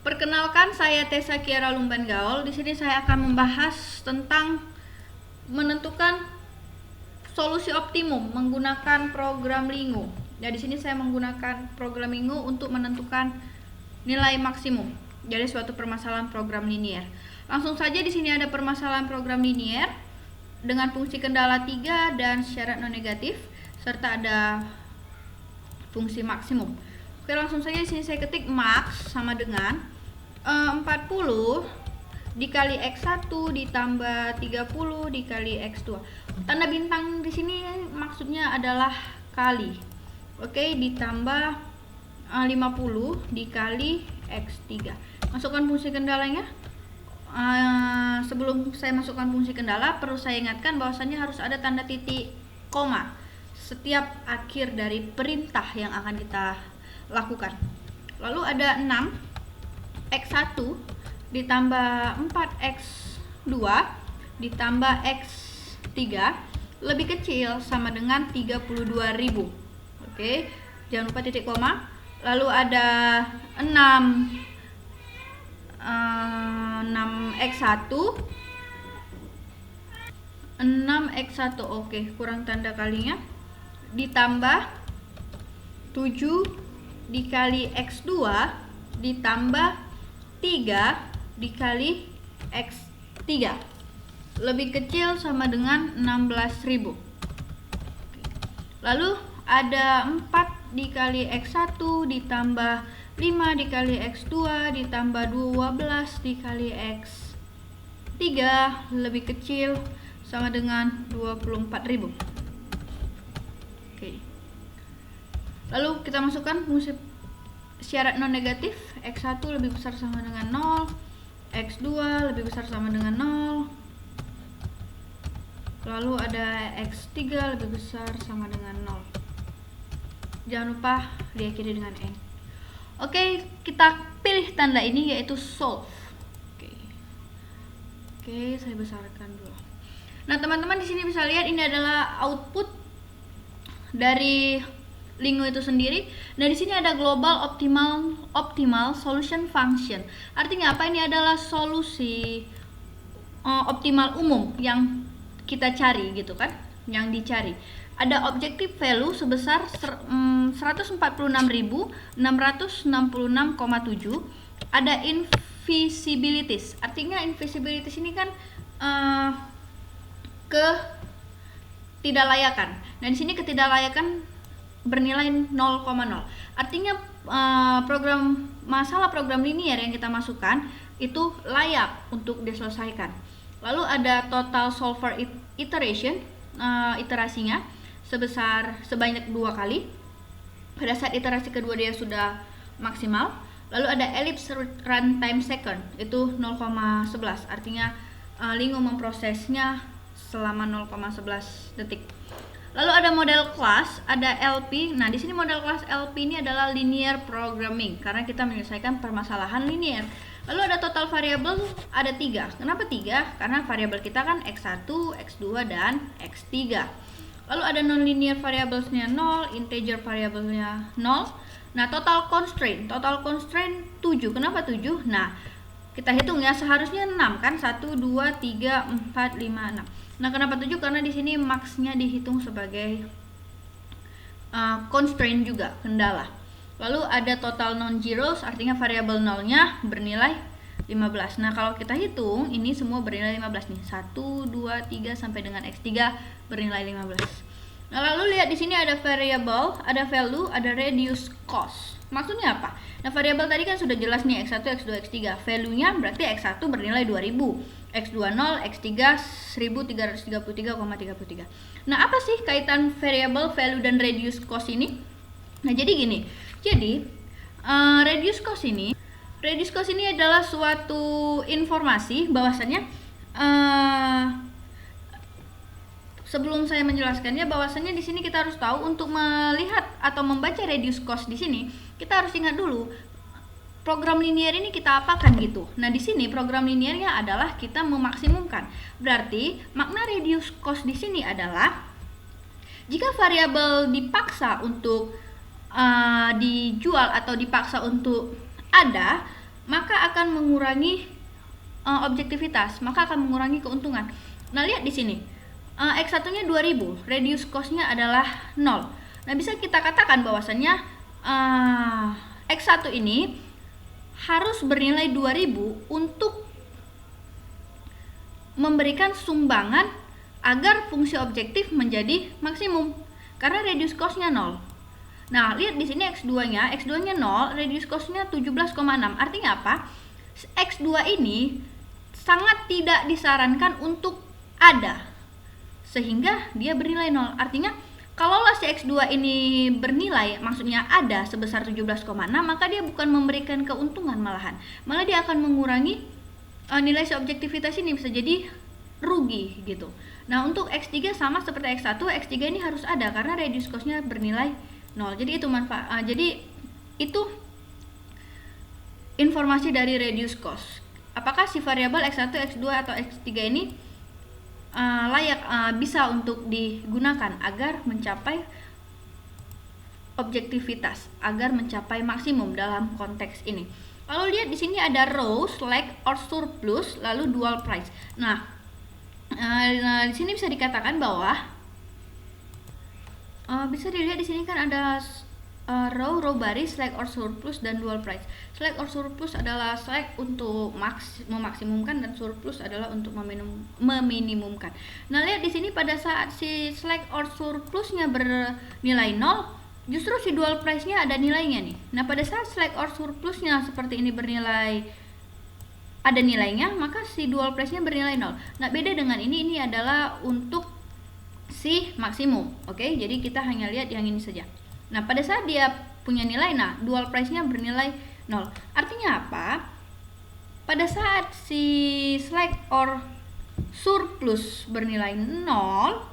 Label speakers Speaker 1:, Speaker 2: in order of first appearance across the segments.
Speaker 1: Perkenalkan, saya Tessa Kiara Lumban Gaul. Di sini saya akan membahas tentang menentukan solusi optimum menggunakan program Lingo. Nah, di sini saya menggunakan program Lingo untuk menentukan nilai maksimum dari suatu permasalahan program linier. Langsung saja di sini ada permasalahan program linier dengan fungsi kendala 3 dan syarat non negatif serta ada fungsi maksimum. Oke, langsung saja di sini saya ketik max sama dengan 40 dikali X1 ditambah 30 dikali X2. Tanda bintang di sini maksudnya adalah kali. Oke, ditambah 50 dikali X3. Masukkan fungsi kendalanya. Sebelum saya masukkan fungsi kendala, perlu saya ingatkan bahwasannya harus ada tanda titik koma setiap akhir dari perintah yang akan kita lakukan. Lalu ada 6 X1 ditambah 4X2 ditambah X3 lebih kecil sama dengan 32.000. Oke, jangan lupa titik koma. Lalu ada 6X1 oke, kurang tanda kalinya, ditambah 7 dikali X2 ditambah 3 dikali X3 lebih kecil sama dengan 16.000. Lalu ada 4 dikali X1 ditambah 5 dikali X2 ditambah 12 dikali X3 lebih kecil sama dengan 24.000. Oke. Lalu kita masukkan fungsi syarat non negatif. X1 lebih besar sama dengan 0, X2 lebih besar sama dengan 0, lalu ada X3 lebih besar sama dengan 0. Jangan lupa diakhiri dengan N. Oke, kita pilih tanda ini yaitu solve. Oke, saya besarkan dulu. Nah, teman-teman di sini bisa lihat ini adalah output dari Lingo itu sendiri. Nah, di sini ada global optimal solution function. Artinya apa? Ini adalah solusi optimal umum yang kita cari gitu kan, yang dicari. Ada objective value sebesar 146.666,7. Ada invisibilities. Artinya invisibilities ini kan ketidaklayakan. Nah, di sini ketidaklayakan bernilai 0,0. Artinya masalah program linier yang kita masukkan itu layak untuk diselesaikan. Lalu ada total solver iteration, iterasinya sebanyak 2 kali. Pada saat iterasi kedua dia sudah maksimal. Lalu ada ellipse runtime second, itu 0,11. Artinya Lingo memprosesnya selama 0,11 detik. Lalu ada model class, ada LP. Nah, di sini model class LP ini adalah linear programming karena kita menyelesaikan permasalahan linear. Lalu ada total variable, ada 3. Kenapa 3? Karena variabel kita kan X1, X2 dan X3. Lalu ada non-linear variablesnya 0, integer variabelnya 0. Nah, total constraint 7. Kenapa 7? Nah, kita hitung ya, seharusnya 6 kan, 1, 2, 3, 4, 5, 6. Nah, kenapa 7? Karena di sini max-nya dihitung sebagai constraint juga, kendala. Lalu ada total non-zeros, artinya variabel nolnya bernilai 15. Nah, kalau kita hitung, ini semua bernilai 15 nih. 1, 2, 3 sampai dengan X3 bernilai 15. Nah, lalu lihat di sini ada variable, ada value, ada reduce cost. Maksudnya apa? Nah, variabel tadi kan sudah jelas nih, X1, X2, X3. Value-nya berarti X1 bernilai 2000. X2 0, X3 1333,33. Nah, apa sih kaitan variable, value, dan reduce cost ini? Nah, jadi gini. Jadi, reduce cost ini adalah suatu informasi bahwasannya sebelum saya menjelaskannya, bahwasannya di sini kita harus tahu untuk melihat atau membaca reduce cost di sini, kita harus ingat dulu program linier ini kita apakan gitu. Nah, di sini program liniernya adalah kita memaksimumkan. Berarti makna reduce cost di sini adalah jika variabel dipaksa untuk dijual atau dipaksa untuk ada, maka akan mengurangi objektivitas, maka akan mengurangi keuntungan. Nah, lihat di sini. X1-nya 2000, reduce cost-nya adalah 0. Nah, bisa kita katakan bahwasannya X1 ini harus bernilai 2000 untuk memberikan sumbangan agar fungsi objektif menjadi maksimum, karena reduce cost-nya 0. Nah, lihat di sini X2-nya 0, reduce cost-nya 17,6. Artinya apa? X2 ini sangat tidak disarankan untuk ada, sehingga dia bernilai 0. Artinya kalaulah si X2 ini bernilai, maksudnya ada sebesar 17,6, maka dia bukan memberikan keuntungan, malah dia akan mengurangi nilai si objektivitas ini, bisa jadi rugi gitu. Nah, untuk X3 sama seperti X1, X3 ini harus ada karena reduce cost-nya bernilai 0. Jadi itu manfaat. Jadi itu informasi dari reduce cost. Apakah si variabel X1, X2 atau X3 ini layak bisa untuk digunakan agar mencapai objektivitas, agar mencapai maksimum dalam konteks ini. Lalu lihat di sini ada row, slack, or surplus, lalu dual price. Nah, di sini bisa dikatakan bahwa bisa dilihat di sini kan ada row baris, slack or surplus, dan dual price. Slack or surplus adalah slack untuk memaksimumkan dan surplus adalah untuk meminimumkan. Nah, lihat di sini pada saat si slack or surplusnya bernilai 0, justru si dual price-nya ada nilainya nih. Nah, pada saat slack or surplusnya seperti ini ada nilainya, maka si dual price-nya bernilai 0. Nah, beda dengan ini adalah untuk si maksimum. Oke, jadi kita hanya lihat yang ini saja. Nah, pada saat dia punya nilai, nah dual price-nya bernilai 0. Artinya apa? Pada saat si slack or surplus bernilai 0,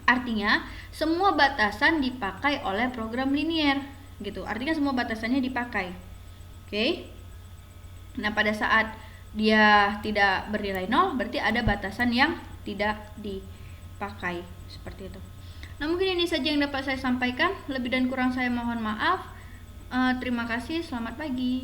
Speaker 1: artinya semua batasan dipakai oleh program linier gitu. Artinya semua batasannya dipakai. Oke. Nah, pada saat dia tidak bernilai 0, berarti ada batasan yang tidak dipakai, seperti itu. Nah, mungkin ini saja yang dapat saya sampaikan. Lebih dan kurang saya mohon maaf. Terima kasih, selamat pagi.